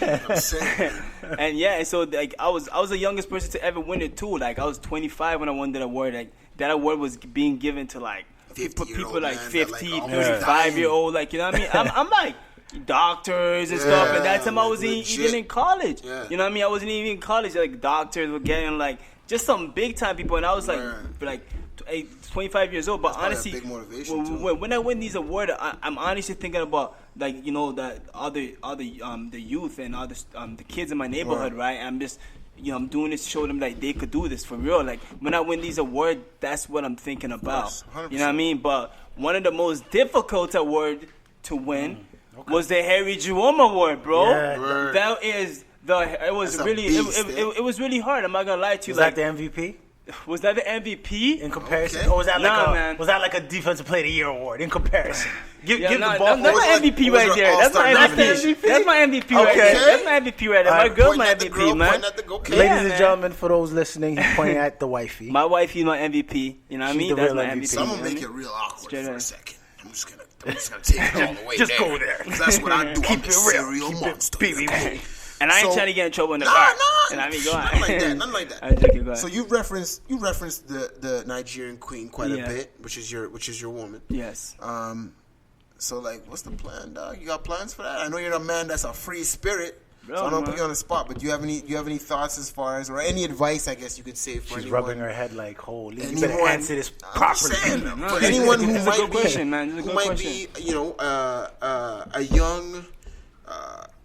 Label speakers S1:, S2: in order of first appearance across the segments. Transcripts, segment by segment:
S1: I'm saying.
S2: And so like I was the youngest person to ever win it too. Like I was 25 when I won that award. Like that award was being given to like people like 50, 35-year-old. Like, you know what I mean? I'm like doctors and stuff. And that time I wasn't even in college. Yeah. You know what I mean? I wasn't even in college. Like doctors were getting like just some big time people, and I was like 25 years old. But that's honestly,
S1: big motivation
S2: when I win these awards, I'm honestly thinking about like, you know, that the youth and all the kids in my neighborhood, right? I'm just, you know, I'm doing this to show them like they could do this for real. Like when I win these awards, that's what I'm thinking about. You know what I mean? But one of the most difficult awards to win was the Harry Jerome Award, bro.
S3: Yeah.
S2: That is it was really hard. I'm not gonna lie to you.
S3: Was that the MVP?
S2: Was that the MVP
S3: in comparison, or was that like a defensive player of the year award in comparison? Give the ball.
S2: That's my MVP right there. That's my MVP. That's my MVP right there. That's my MVP right there. My girl's my MVP, man.
S3: Ladies and gentlemen, for those listening, he's pointing at the wifey.
S2: My wifey is my MVP. You know what I mean? That's my MVP.
S1: So I'm gonna make it real awkward for a second. I'm just gonna take it all the way.
S3: Just go there.
S1: That's what I do. I'm a serial monster.
S2: And I ain't trying to get in trouble in the bar. And I mean, go on.
S1: Nothing like that. So you referenced the Nigerian queen quite a bit, which is your woman.
S2: Yes.
S1: So like, what's the plan, dog? You got plans for that? I know you're a man that's a free spirit, so I don't put you on the spot. But do you have any thoughts as far as, or any advice, I guess you could say for
S3: She's
S1: anyone?
S3: rubbing her head like, holy, you better answer this properly.
S1: For anyone who might be, you know, a young,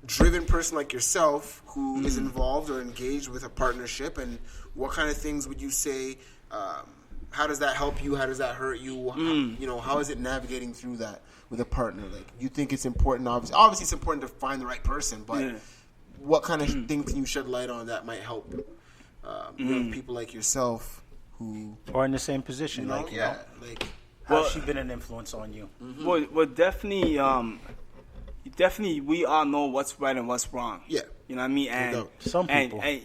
S1: driven person like yourself who is involved or engaged with a partnership, and what kind of things would you say? How does that help you? How does that hurt you? You know, how is it navigating through that with a partner? Like, you think it's important? Obviously, it's important to find the right person, but what kind of things can you shed light on that might help young people like yourself who
S3: are in the same position? How's she been an influence on you?
S2: Well, definitely. Definitely, we all know what's right and what's wrong.
S1: Yeah.
S2: You know what I mean? And
S3: some people.
S1: We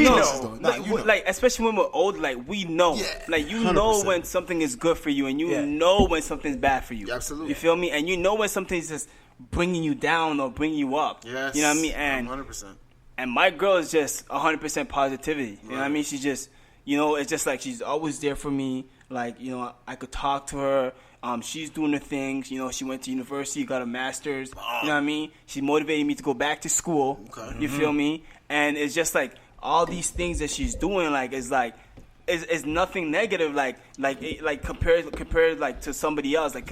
S1: know.
S2: Like, especially when we're old, like, we know. Yeah, like, you 100%. Know when something is good for you, and you know when something's bad for you.
S1: Yeah, absolutely.
S2: You feel me? And you know when something's just bringing you down or bringing you up.
S1: Yes.
S2: You know what I mean? And
S1: 100%.
S2: And my girl is just 100% positivity. You know what I mean? She's just, you know, it's just like she's always there for me. Like, you know, I could talk to her. She's doing her things. You know, she went to university, got a master's. You know what I mean? She motivated me to go back to school. Okay. You feel me? And it's just like all these things that she's doing, like, is like, is nothing negative. Like compared like to somebody else. Like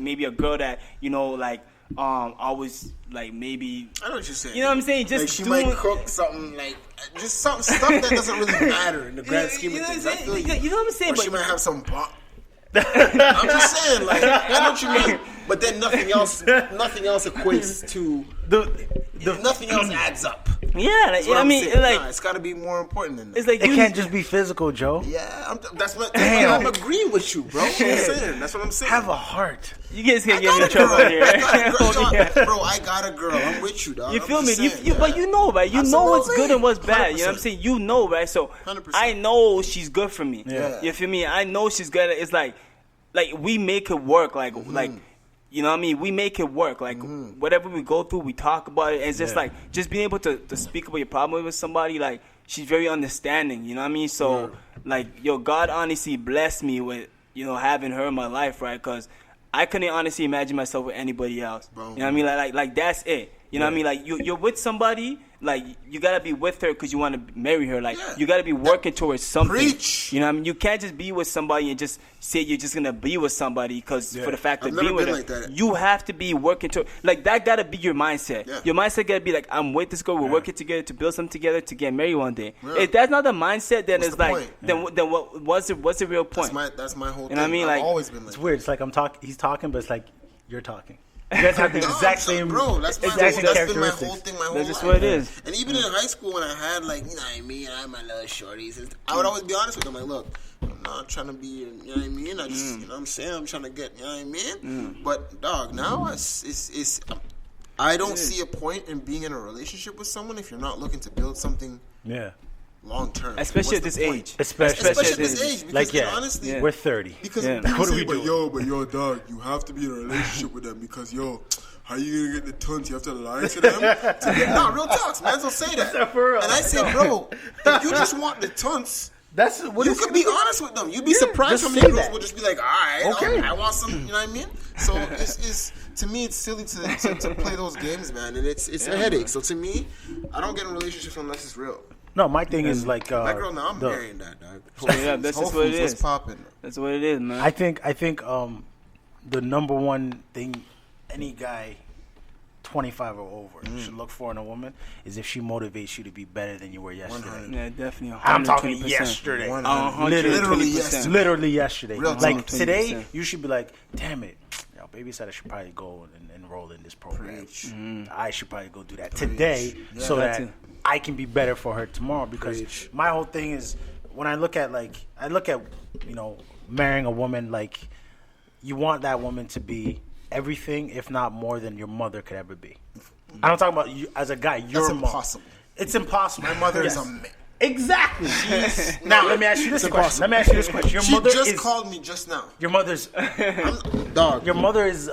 S2: maybe a girl that, you know, like always like maybe.
S1: I know what you're saying.
S2: You know what I'm saying? Just
S1: like she might cook something like just some stuff that doesn't really matter in the grand scheme of things.
S2: You know what I'm saying?
S1: Or she might have some. I'm just saying, like, I know what you mean, but then nothing else equates to nothing else adds up.
S2: Yeah, like, I mean, like,
S1: it's got to be more important than that.
S3: It's like it can't just be physical, Joe.
S1: Yeah, that's what I'm agreeing with you, bro. That's what I'm saying.
S3: Have a heart.
S2: You guys can't get me in trouble here.
S1: Bro, I got a girl. I'm with you, dog.
S2: You feel me? But you know, right? You know what's good and what's bad. 100%. You know what I'm saying? You know, right? So 100%. I know she's good for me. Yeah. You feel me? I know she's good. It's like we make it work. Like you know what I mean? We make it work. Like whatever we go through, we talk about it. And it's just like just being able to speak about your problem with somebody. Like she's very understanding. You know what I mean? So like, yo, God honestly blessed me with, you know, having her in my life, right? Because I couldn't honestly imagine myself with anybody else. Bro. You know what I mean? Like that's it. You know what I mean? Like you're with somebody, like you gotta be with her because you want to marry her. Like you gotta be working towards something.
S1: Preach.
S2: You know what I mean? You can't just be with somebody and just say you're just gonna be with somebody because for the fact of being with her, you have to be working towards. Like that gotta be your mindset. Yeah. Your mindset gotta be like, I'm with this girl. We're working together to build something together to get married one day. Yeah. If that's not the mindset, then it's like then what's the real point?
S1: That's my whole thing.
S2: You know what I mean? Like,
S1: I've always been like,
S3: it's weird. It's like he's talking, but it's like you're talking. You guys have the exact same,
S1: bro. That's been my whole thing. My whole
S2: life.
S1: That's
S2: what it is.
S1: And even in high school, when I had like, you know what I mean, I had my little shorties, I would always be honest with them. Like, look, I'm not trying to be, you know what I mean. I just, you know what I'm saying, I'm trying to get, you know what I mean. But dog, now it's I don't see a point in being in a relationship with someone if you're not looking to build something. Yeah. Long term,
S2: especially at this age.
S1: Especially at this age, because
S3: like
S1: honestly,
S3: we're 30.
S1: Because what are we doing? But yo, dog, you have to be in a relationship with them because how you gonna get the tons? You have to lie to them. No, real talks. Man, don't say that. And I say, bro, if you just want the tons, you could be honest with them. You'd be surprised how many girls will just be like, all right, okay, I want some. You know what I mean? So it's to me, it's silly to play those games, man, and it's a headache. So to me, I don't get in relationships unless it's real.
S3: No, my thing is like
S1: my girl. Now I'm marrying that, dog.
S2: Yeah, that's just what it is.
S1: What's popping?
S2: That's what it is, man.
S3: I think the number one thing any guy 25 or over should look for in a woman is if she motivates you to be better than you were yesterday.
S1: 100.
S2: Yeah, definitely. 120%.
S3: I'm talking yesterday. Literally yesterday. Like today, you should be like, damn it. Baby said I should probably go and enroll in this program. I should probably go do that today so that I can be better for her tomorrow. Because my whole thing is when I look at marrying a woman, like you want that woman to be everything, if not more than your mother could ever be. I don't talk about you as a guy. You're impossible. It's impossible.
S1: My mother is a man.
S3: Exactly. Now let me ask you this question. Your
S1: mother just called me just now.
S3: Your mother's
S1: dog.
S3: Your mother is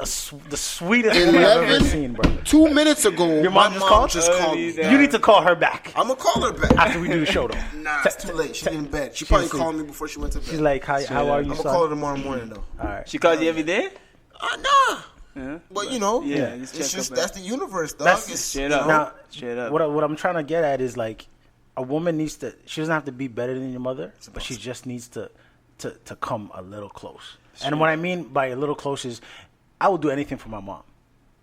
S3: the sweetest woman I've ever seen, bro.
S1: 2 minutes ago,
S3: your mom just called me. You need to call her back.
S1: I'm gonna call her back
S3: after we do the show, though.
S1: Nah, it's too late. She's in bed. She probably called me before she went to bed.
S3: She's like, "How are you?"
S1: I'm gonna call her tomorrow morning, though.
S3: All right.
S2: She calls you every day?
S1: Nah. Yeah, but it's just that's the universe, dog.
S3: That's straight up. What I'm trying to get at is like, a woman she doesn't have to be better than your mother, but she just needs to come a little close. Sure. And what I mean by a little close is, I will do anything for my mom.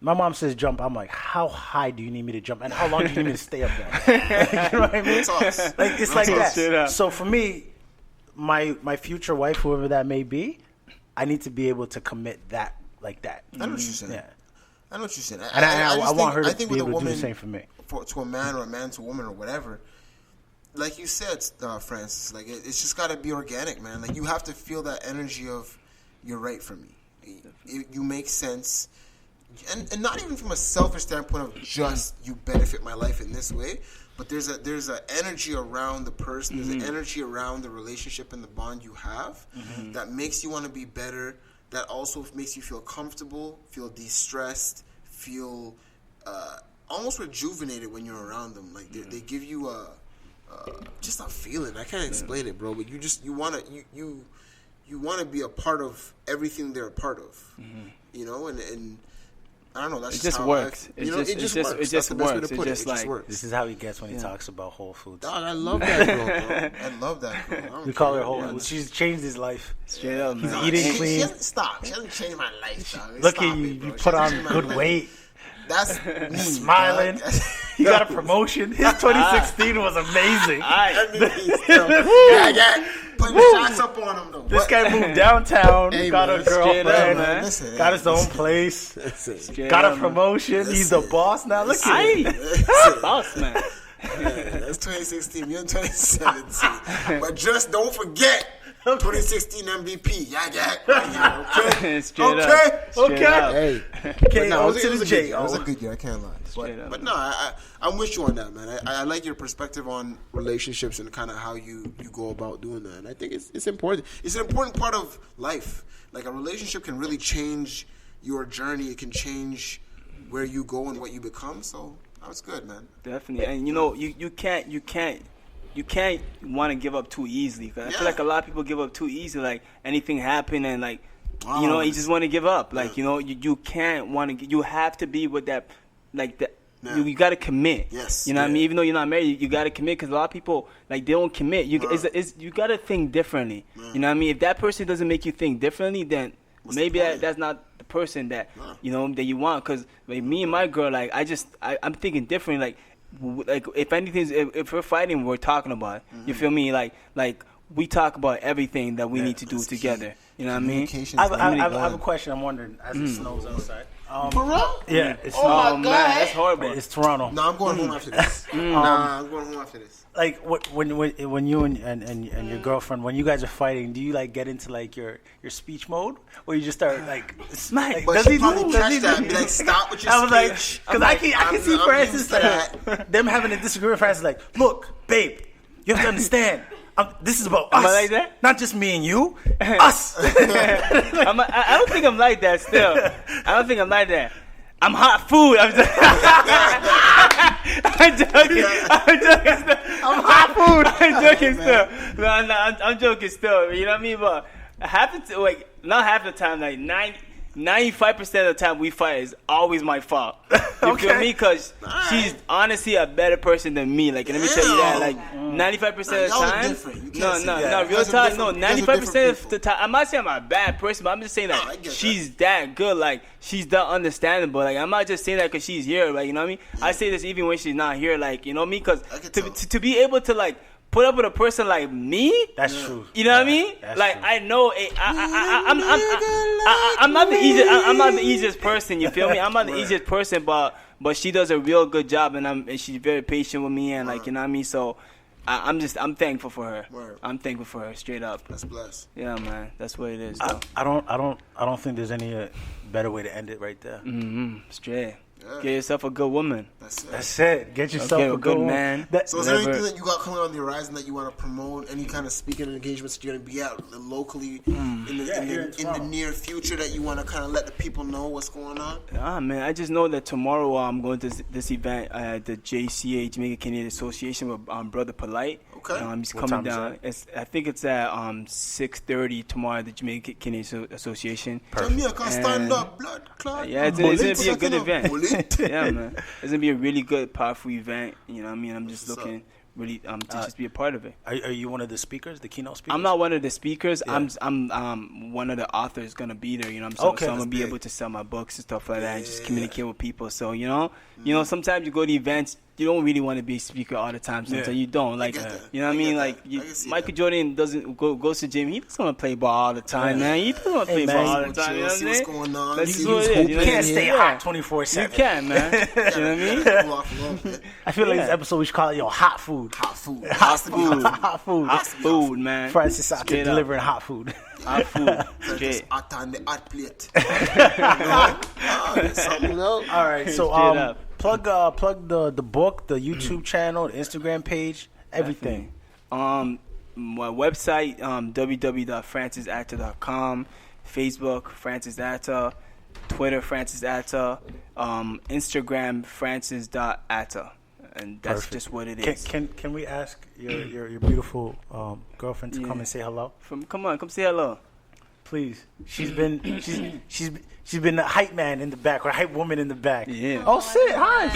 S3: My mom says jump. I'm like, how high do you need me to jump? And how long do you need me to stay up there? You know what I mean? It's like that. So for me, my future wife, whoever that may be, I need to be able to commit that like that.
S1: I know what you're saying. Yeah. I know what you're saying.
S3: And I want her to be able to do the same for me.
S1: To a man or a man to a woman or whatever. Like you said, Francis, like it's just got to be organic, man. Like you have to feel that energy of you're right for me. You make sense, and not even from a selfish standpoint of just you benefit my life in this way, but there's a energy around the person, there's an energy around the relationship and the bond you have that makes you want to be better. That also makes you feel comfortable, feel de-stressed, feel almost rejuvenated when you're around them. Like they give you just a feeling. I can't explain it, bro. But you wanna be a part of everything they're a part of. You know, and I don't know. That's just
S2: how works. It just works. It just
S1: works.
S3: This is how he gets when he talks about Whole Foods.
S1: Dog, I love that girl, bro. I love that girl.
S3: We call her Whole Foods. She's changed his life.
S2: Straight up,
S3: he's eating clean.
S1: She hasn't changed my life, dog.
S3: Look at you. You put on good weight.
S1: That's me,
S3: smiling. He got a promotion. His 2016 was amazing.
S1: Putting the shots up on him, though.
S3: This guy moved downtown, got a girlfriend, got his own place, got a promotion. He's the boss now. Look at him.
S2: Boss, man.
S1: That's 2016. You're in 2017. But just don't forget 2016 MVP. Okay.
S3: Okay.
S1: Hey. No, it was a good year. I can't lie. But no, I'm with you on that, man. I like your perspective on relationships and kind of how you go about doing that. And I think it's important. It's an important part of life. Like a relationship can really change your journey. It can change where you go and what you become. So that's good, man.
S2: Definitely. And you can't want to give up too easily. Cause I feel like a lot of people give up too easy. Like anything happen and like, you just want to give up. Like, you can't want to, you have to be with that, like that. You got to commit.
S1: Yes.
S2: You know what I mean? Even though you're not married, you got to commit because a lot of people, like, they don't commit. You got to think differently. You know what I mean? If that person doesn't make you think differently, then maybe that's not the person that, that you want. Because like, me and my girl, like, I'm thinking differently. Like if anything, if we're fighting, we're talking about it. You feel me? Like we talk about everything that we need to do together. Key. You know what I mean?
S3: I have a question. I'm wondering as it snows outside.
S1: Toronto?
S3: Yeah. It's
S2: man, that's horrible.
S3: It's Toronto.
S1: No, I'm going home after this. I'm going home after this.
S3: Like when you and your girlfriend, when you guys are fighting, do you like get into like your speech mode, or you just start like smack?
S1: But she probably catch that and be like, stop with your speech.
S3: I was like, because I can see Francis like them having a disagreement. Francis like, look, babe, you have to understand. This is about us.
S2: Am I like that?
S3: Not just me and you. Us.
S2: I don't think I'm like that still. I don't think I'm like that. I'm hot food. I'm joking. I'm hot food. I'm joking still. No, I'm joking still. You know what I mean? But not half the time, like 95% of the time we fight is always my fault. You feel me? Because she's honestly a better person than me. Like, let me tell you that. Like, 95% of the time. No, real talk. No, 95% of the time. I'm not saying I'm a bad person, but I'm just saying that she's that good. Like, she's that understandable. Like, I'm not just saying that because she's here. Like, you know what I mean? Yeah. I say this even when she's not here. Like, you know what I mean? Because to be able to, like, put up with a person like me,
S3: that's true.
S2: You know what I mean? Like, true. I know I'm not the easiest. I'm not the easiest person. You feel me? I'm not the easiest person, but she does a real good job, and she's very patient with me, and like, you know what I mean. So I'm thankful for her. I'm thankful for her, straight up.
S1: That's blessed.
S2: Yeah, man. That's what it is.
S3: I don't think there's any better way to end it right there.
S2: Straight. Yeah. Get yourself a good woman.
S3: That's it. Get yourself a good man.
S1: So is there anything that you got coming on the horizon that you want to promote? Any kind of speaking engagements that you're going to be at locally in the near future that you want to kind of let the people know what's going on?
S2: Man, I just know that tomorrow I'm going to this event at the JCA, Jamaica Canadian Association, with Brother Polite.
S1: Okay.
S2: He's coming down. I think it's at 6:30 tomorrow at the Jamaica Canadian Association.
S1: Jamaica stand up, blood clot.
S2: Yeah, it's going to be a good event. Yeah, man. It's going to be a really good, powerful event. You know what I mean? I'm just looking really to just be a part of it.
S3: Are you one of the speakers, the keynote speakers?
S2: I'm not one of the speakers. Yeah. I'm one of the authors going to be there. You know what I'm saying? So I'm going to be able to sell my books and stuff like that and just communicate with people. So, you know, sometimes you go to events, you don't really want to be a speaker all the time. Sometimes you don't. Like, you know what I mean? Like, Michael Jordan doesn't goes to gym. He doesn't want to play ball all the time, man. He doesn't want to play ball all the time. You know what I'm saying?
S1: Going on.
S3: You can't stay hot 24/7.
S2: You can, man. You know what I mean?
S3: I feel like this episode we should call it, hot food.
S1: Hot food.
S3: Hot food. Hot food.
S2: Hot food, man.
S3: Francis Atta delivering hot food.
S2: Hot food.
S1: Francis Atta on the hot plate.
S3: All right, so plug the book, the YouTube channel, the Instagram page, everything.
S2: My website, www.francisatta.com, Facebook Francis Atta, Twitter Francis Atta, Instagram Francis.Atta, and that's just what it is.
S3: Can we ask your beautiful girlfriend to come and say hello?
S2: Come say hello.
S3: Please. She's been the hype man in the back, or hype woman in the back.
S2: Yeah.
S3: Oh, sit. Hi.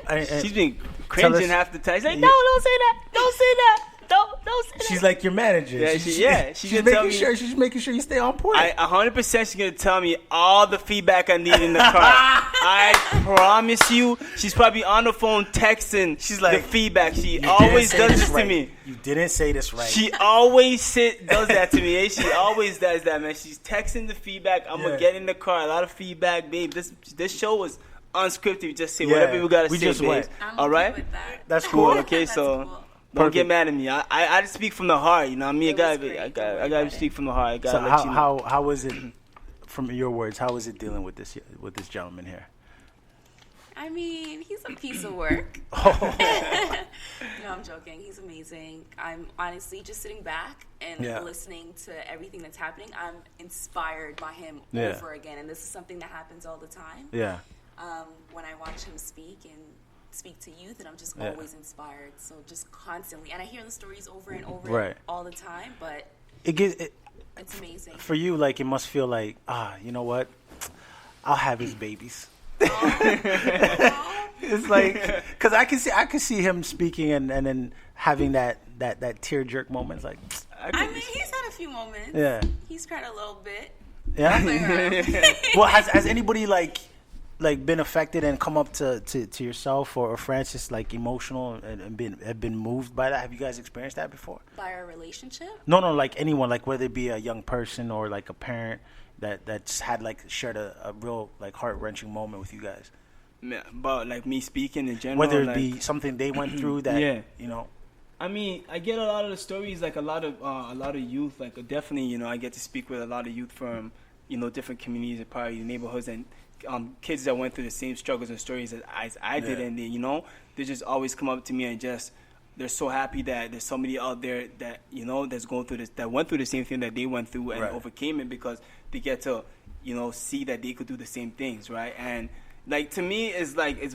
S3: and
S2: she's been cringing half the time. She's like, no, don't say that. Don't say that. Don't say that.
S3: She's like your manager.
S2: Yeah, she's
S3: making sure you stay on point.
S2: 100% she's gonna tell me all the feedback I need in the car. I promise you. She's probably on the phone texting. She's like, the feedback. She always does this to me.
S3: You didn't say this right.
S2: She always does that to me. She always does that, man. She's texting the feedback. I'm gonna get in the car. A lot of feedback, babe. This show was unscripted. We just say whatever we gotta say, babe. All right?
S3: That's cool.
S2: Okay, so. Don't get mad at me. I just speak from the heart. You know what I mean? I gotta speak from the heart. I gotta let you know.
S3: How was it, from your words? How was it dealing with this gentleman here?
S4: I mean, he's a piece of work. No, I'm joking. He's amazing. I'm honestly just sitting back and listening to everything that's happening. I'm inspired by him over again, and this is something that happens all the time.
S3: Yeah.
S4: When I watch him speak to youth, and I'm just always inspired. So just constantly, and I hear the stories over and over all the time. But it's amazing
S3: for you. Like, it must feel like, you know what? I'll have his babies. It's like, because I can see him speaking and then having that tear jerk moment. It's like,
S4: I mean, he's had a few moments.
S3: Yeah,
S4: he's cried a little bit.
S3: Yeah. Well, has anybody like been affected and come up to yourself or Francis, like, emotional and been moved by that? Have you guys experienced that before?
S4: By our relationship?
S3: No, like anyone, like whether it be a young person or like a parent that just had shared a real like heart-wrenching moment with you guys.
S2: Yeah, about like me speaking in general,
S3: whether it be something they went through that you know.
S2: I mean, I get a lot of the stories, like a lot of youth, like definitely, I get to speak with a lot of youth from different communities and probably neighborhoods and kids that went through the same struggles and stories as I did, and they just always come up to me and just they're so happy that there's somebody out there that that's going through this, that went through the same thing that they went through and overcame it, because they get to see that they could do the same things, right? And Like, to me, it's like, it's